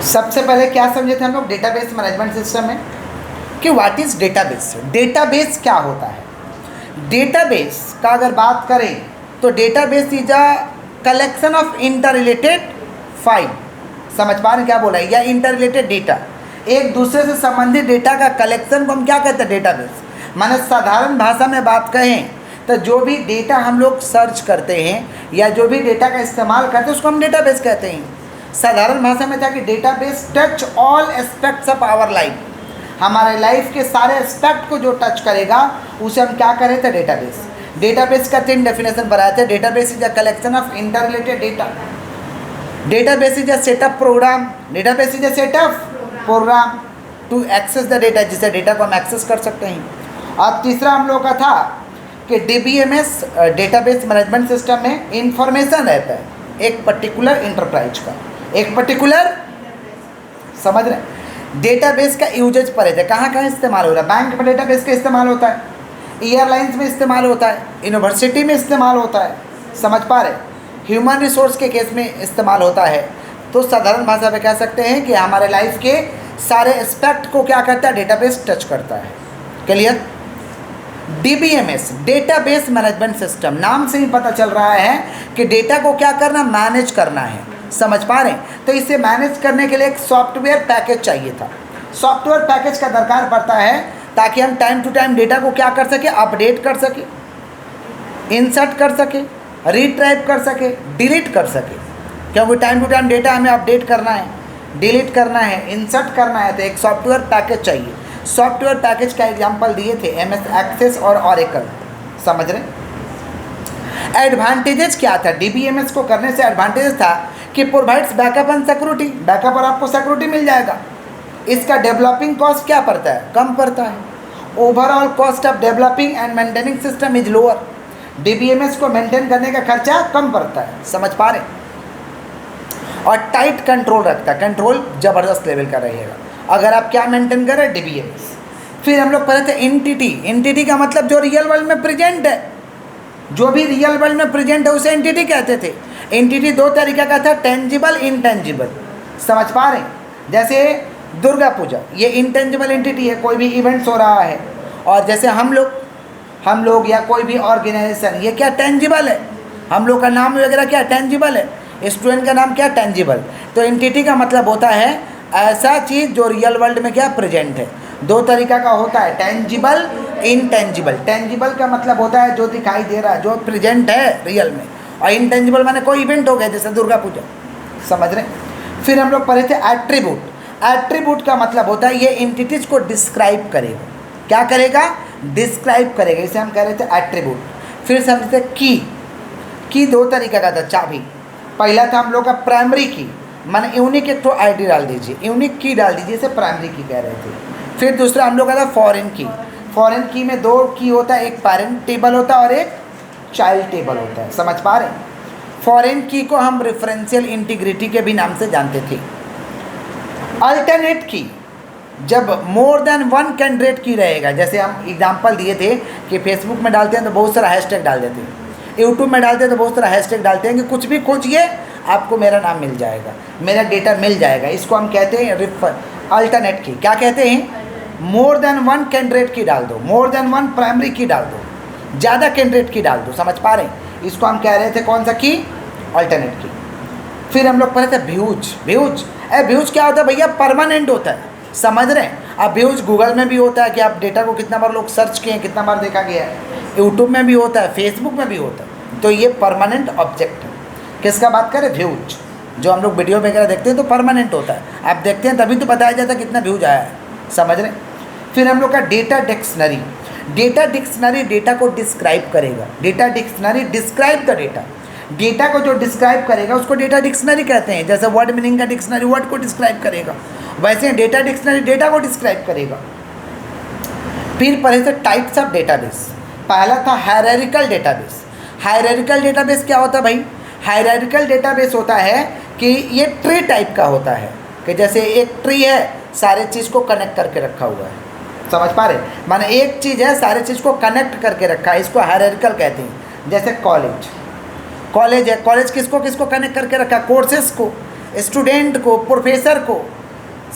सबसे पहले क्या समझे थे हम लोग डेटाबेस मैनेजमेंट सिस्टम में कि व्हाट इज डेटाबेस। डेटाबेस क्या होता है? डेटाबेस का अगर बात करें तो database is a collection of inter related file. समझ पा रहे हैं क्या बोला है? या इंटर रिलेटेड डेटा, एक दूसरे से संबंधित डेटा का कलेक्शन को हम क्या कहते हैं? डेटाबेस। माने साधारण भाषा में बात कहें तो जो भी डेटा हम लोग सर्च करते हैं या जो भी डेटा का इस्तेमाल करते हैं उसको हम डेटाबेस कहते हैं। साधारण भाषा में था कि database touch all aspects of our life, हमारे लाइफ के सारे एस्पेक्ट को जो टच करेगा उसे हम क्या करें थे? डेटाबेस। डेटाबेस का 3 डेफिनेशन बनाए थे। Database is a collection of inter related data, database is a setup program, database is a setup program to access the data, जिससे डेटा को हम एक्सेस कर सकते हैं। और तीसरा हम लोग का था कि डीबीएमएस डेटाबेस मैनेजमेंट सिस्टम में इंफॉर्मेशन रहता है एक पर्टिकुलर इंटरप्राइज का, एक पर्टिकुलर, समझ रहे हैं? डेटाबेस का यूजेज पर है, कहाँ कहाँ इस्तेमाल हो रहा है? बैंक में डेटाबेस का इस्तेमाल होता है, एयरलाइंस में इस्तेमाल होता है, यूनिवर्सिटी में इस्तेमाल होता है, समझ पा रहे? ह्यूमन रिसोर्स के केस में इस्तेमाल होता है। तो साधारण भाषा में कह सकते हैं कि हमारे लाइफ के सारे एस्पेक्ट को क्या करता है? डेटाबेस टच करता है। Clear? DBMS database management system, नाम से ही पता चल रहा है कि डेटा को क्या करना? मैनेज करना है। समझ पा रहे हैं? तो इसे मैनेज करने के लिए एक सॉफ्टवेयर पैकेज चाहिए था। सॉफ्टवेयर पैकेज का दरकार पड़ता है ताकि हम टाइम टू टाइम डेटा को क्या कर सके? अपडेट कर सके, इंसर्ट कर सके, रिट्राइव कर सके, डिलीट कर सके। क्योंकि टाइम टू टाइम डेटा हमें अपडेट करना है, डिलीट करना है, इंसर्ट करना है, तो एक सॉफ्टवेयर पैकेज चाहिए। सॉफ्टवेयर पैकेज का एग्जाम्पल दिए थे एमएस एक्सेस और ऑरेकल। समझ रहे? एडवांटेजेस क्या था? डीबीएमएस को करने से एडवांटेज था कि provides backup and security, backup और आपको सिक्योरिटी मिल जाएगा। इसका डेवलपिंग कॉस्ट क्या पड़ता है? कम पड़ता है। Overall cost of developing and maintaining system is lower. DBMS को मेंटेन करने का खर्चा कम पड़ता है। समझ पा रहे? और टाइट कंट्रोल रखता है, कंट्रोल ज़बरदस्त लेवल का रहेगा अगर आप क्या मेंटेन कर रहे हैं? डीबीएमएस। फिर हम लोग पढ़े थे एंटिटी। एंटिटी का मतलब जो रियल वर्ल्ड में प्रेजेंट है, जो भी रियल वर्ल्ड में प्रेजेंट है उसे एंटिटी कहते थे। एंटिटी 2 तरीके का था, टेंजिबल, इनटेंजिबल। समझ पा रहे हैं? जैसे दुर्गा पूजा, ये इंटेंजिबल एंटिटी है, कोई भी इवेंट्स हो रहा है। और जैसे हम लोग या कोई भी ऑर्गेनाइजेशन, ये क्या? टेंजिबल है। हम लोग का नाम वगैरह क्या? टेंजिबल है। स्टूडेंट का नाम क्या? टेंजिबल। तो एंटिटी का मतलब होता है ऐसा चीज़ जो रियल वर्ल्ड में क्या? प्रेजेंट है। 2 तरीका का होता है, टेंजिबल, इनटेंजिबल। टेंजिबल का मतलब होता है जो दिखाई दे रहा है, जो प्रेजेंट है रियल में। और इनटेंजिबल माने कोई इवेंट हो गया जैसे दुर्गा पूजा। समझ रहे? फिर हम लोग पढ़े थे एट्रीब्यूट। एट्रीब्यूट का मतलब होता है ये एंटिटीज को डिस्क्राइब करेगा। क्या करेगा? डिस्क्राइब करेगा, इसे हम कह रहे थे एट्रीब्यूट। फिर समझते की 2 तरीका का था, चाबी। पहला था हम लोग का प्राइमरी की, माने यूनिक एक तो आईडी डाल दीजिए, यूनिक की डाल दीजिए, इसे प्राइमरी की कह रहे थे। फिर दूसरा हम लोग का था फॉरेन की। फॉरेन की में 2 की होता है, एक पेरेंट टेबल होता है और एक चाइल्ड टेबल होता है। समझ पा रहे हैं? फॉरेन की को हम रेफरेंशियल इंटीग्रिटी के भी नाम से जानते थे। अल्टरनेट की, जब मोर देन 1 कैंडिडेट की रहेगा, जैसे हम एग्जांपल दिए थे कि फेसबुक में डालते हैं तो बहुत सारा हैशटैग डाल देते हैं, यूट्यूब में डालते हैं तो बहुत सारा हैशटैग डालते हैं कि कुछ भी खोजिए आपको मेरा नाम मिल जाएगा, मेरा डेटा मिल जाएगा। इसको हम कहते हैं अल्टरनेट की। क्या कहते हैं? मोर देन 1 कैंडिडेट की डाल दो, मोर देन 1 प्राइमरी की डाल दो, ज़्यादा कैंडिडेट की डाल दो। समझ पा रहे हैं? इसको हम कह रहे थे कौन सा की? अल्टरनेट की। फिर हम लोग पढ़े थे व्यूज। व्यूज क्या होता है भैया? परमानेंट होता है। समझ रहे हैं? अब व्यूज गूगल में भी होता है कि आप डेटा को कितना बार लोग सर्च किए हैं, कितना बार देखा गया है। यूट्यूब में भी होता है, फेसबुक में भी होता है। तो ये परमानेंट ऑब्जेक्ट है। किसका बात करें? व्यूज। जो हम लोग वीडियो वगैरह देखते हैं तो परमानेंट होता है, आप देखते हैं तभी तो बताया जाता है कितना व्यूज आया है। समझ रहे हैं? फिर हम लोग का data dictionary. Data dictionary data को डिस्क्राइब करेगा। Data dictionary describe the data. Data को जो डिस्क्राइब करेगा उसको डेटा डिक्शनरी कहते हैं। जैसे वर्ड मीनिंग का डिक्शनरी वर्ड को डिस्क्राइब करेगा, वैसे डेटा डिक्शनरी डेटा को डिस्क्राइब करेगा। फिर पढ़े थे टाइप्स ऑफ डेटाबेस। पहला था हायरार्किकल डेटाबेस। हायरार्किकल डेटाबेस क्या होता है भाई? हायरार्किकल डेटाबेस होता है कि ये ट्री टाइप का होता है, कि जैसे एक ट्री है, सारे चीज़ को कनेक्ट करके रखा हुआ है। समझ पा रहे? माने एक चीज़ है, सारे चीज़ को कनेक्ट करके रखा है, इसको हायरार्किकल कहते हैं। जैसे कॉलेज है, कॉलेज किसको किसको कनेक्ट करके रखा? कोर्सेस को। स्टूडेंट को, प्रोफेसर को।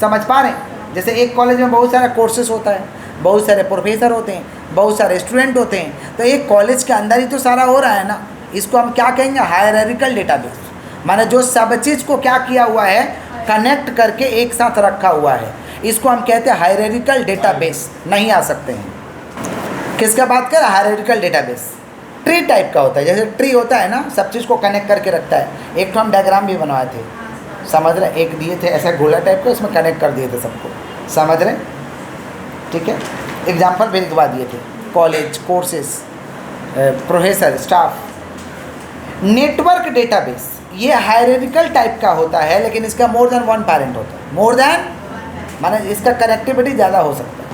समझ पा रहे हैं? जैसे एक कॉलेज में बहुत सारा कोर्सेस होता है, बहुत सारे प्रोफेसर होते हैं, बहुत सारे स्टूडेंट होते हैं, तो एक कॉलेज के अंदर ही तो सारा हो रहा है ना। इसको हम क्या कहेंगे? Hierarchical database. माने जो सब चीज़ को क्या किया हुआ है, कनेक्ट करके एक साथ रखा हुआ है, इसको हम कहते हैं हायरार्किकल डेटाबेस। नहीं आ सकते हैं। किसका बात कर? Hierarchical database. ट्री टाइप का होता है, जैसे ट्री होता है ना, सब चीज़ को कनेक्ट करके रखता है। एक तो हम डायग्राम भी बनवाए थे, समझ रहे? एक दिए थे ऐसा गोला टाइप का, उसमें कनेक्ट कर दिए थे सबको, समझ रहे? ठीक है, एग्जाम्पल भी लिखवा दिए थे, college, courses, professor, staff. Network database ये हायरार्किकल टाइप का होता है, लेकिन इसका मोर देन वन पैरेंट होता है। मोर देन माने इसका कनेक्टिविटी ज़्यादा हो सकता है।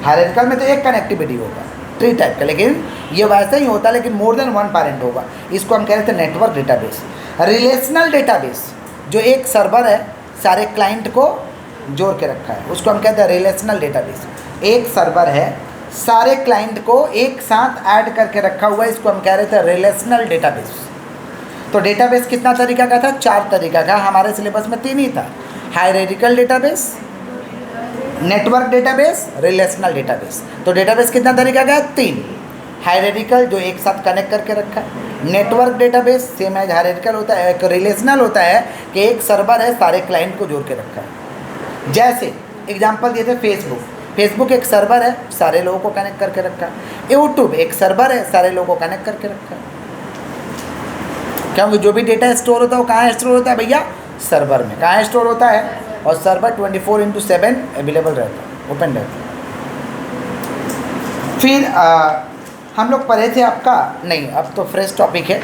हायरार्किकल में तो एक कनेक्टिविटी होगा ट्री टाइप का, लेकिन ये वैसा ही होता है, लेकिन मोर देन वन पैरेंट होगा। इसको हम कह रहे थे नेटवर्क डेटाबेस। रिलेशनल डेटाबेस, जो एक सर्वर है, सारे क्लाइंट को जोड़ के रखा है, उसको हम कहते हैं रिलेशनल डेटाबेस। एक सर्वर है, सारे क्लाइंट को एक साथ ऐड करके रखा हुआ है, इसको हम कह रहे थे रिलेशनल डेटाबेस। तो डेटाबेस कितना तरीका का था? 4 तरीका का। हमारे सिलेबस में 3 ही था, hierarchical database, network database, relational database. तो डेटाबेस कितना तरीका का है? 3। हायरार्किकल जो एक साथ कनेक्ट करके रखा है, network database same as hierarchical होता है, एक रिलेशनल होता है कि एक सर्वर है, सारे क्लाइंट को जोड़ के रखा है। जैसे एग्जांपल दिए थे फेसबुक। फेसबुक एक सर्वर है, सारे लोगों को कनेक्ट करके रखा है। यूट्यूब एक सर्वर है, सारे लोगों को कनेक्ट करके रखा है। क्योंकि जो भी डेटा स्टोर होता है वो कहाँ स्टोर होता है भैया? सर्वर में। कहाँ स्टोर होता है? और सर्वर 24/7 अवेलेबल रहता है, ओपन रहता है। फिर हम लोग पढ़े थे आपका, नहीं अब तो फ्रेश टॉपिक है,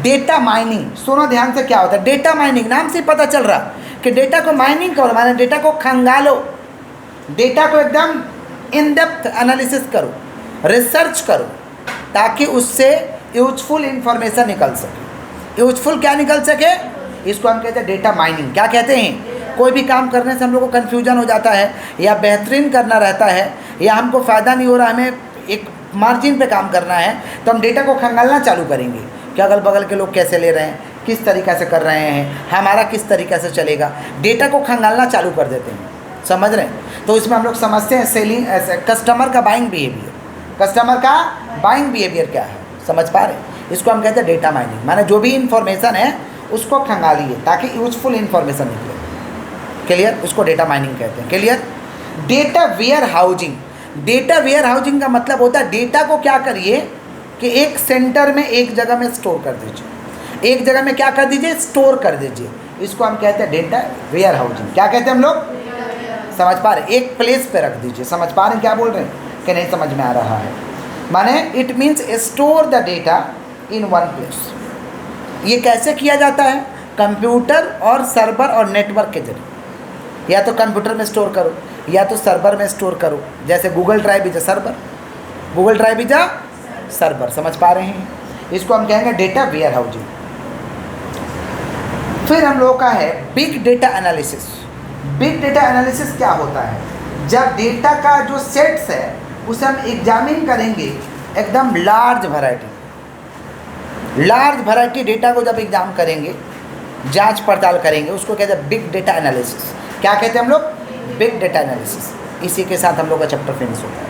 डेटा माइनिंग। सुनो ध्यान से, क्या होता है डेटा माइनिंग? नाम से पता चल रहा कि डेटा को माइनिंग करो, माने डेटा को खंगालो, डेटा को एकदम इन डेप्थ एनालिसिस करो, रिसर्च करो, ताकि उससे यूजफुल इंफॉर्मेशन निकल सके। यूजफुल क्या निकल सके? इसको हम कहते हैं डेटा माइनिंग। क्या कहते हैं? कोई भी काम करने से हम लोग को कन्फ्यूजन हो जाता है, या बेहतरीन करना रहता है, या हमको फ़ायदा नहीं हो रहा, हमें एक मार्जिन पे काम करना है, तो हम डेटा को खंगालना चालू करेंगे कि अगल बगल के लोग कैसे ले रहे हैं, किस तरीक़ा से कर रहे हैं, हमारा किस तरीक़ा से चलेगा। डेटा को खंगालना चालू कर देते हैं, समझ रहे हैं? तो इसमें हम लोग समझते हैं सेलिंग, कस्टमर का बाइंग बिहेवियर। कस्टमर का बाइंग बिहेवियर क्या है, समझ पा रहे हैं? इसको हम कहते हैं डेटा माइनिंग। माने जो भी इंफॉर्मेशन है उसको खंगालिए ताकि यूजफुल इंफॉर्मेशन निकले। क्लियर? उसको डेटा माइनिंग कहते हैं। Clear? Data warehousing. Data warehousing का मतलब होता है डेटा को क्या करिए कि एक सेंटर में, एक जगह में स्टोर कर दीजिए। एक जगह में क्या कर दीजिए? स्टोर कर दीजिए। इसको हम कहते हैं डेटा वेयर हाउसिंग। क्या कहते हैं हम लोग? समझ पा रहे? एक प्लेस पे रख दीजिए। समझ पा रहे हैं क्या बोल रहे हैं कि नहीं समझ में आ रहा है? माने it means store the data in one place. ये कैसे किया जाता है? कंप्यूटर और सर्वर और नेटवर्क के जरिए। या तो कंप्यूटर में स्टोर करो, या तो सर्वर में स्टोर करो। जैसे Google drive is a server, Google drive is a server. समझ पा रहे हैं? इसको हम कहेंगे डेटा वेयर हाउसिंग। फिर हम लोगों का है big data analysis. Big data analysis क्या होता है? जब डेटा का जो सेट्स है उसे हम एग्जामिन करेंगे, एकदम लार्ज वैरायटी डेटा को जब एग्जाम करेंगे, जांच पड़ताल करेंगे, उसको कहते हैं बिग डेटा एनालिसिस। क्या कहते हैं हम लोग? Big data analysis. इसी के साथ हम लोग का चैप्टर फिनिश होता है।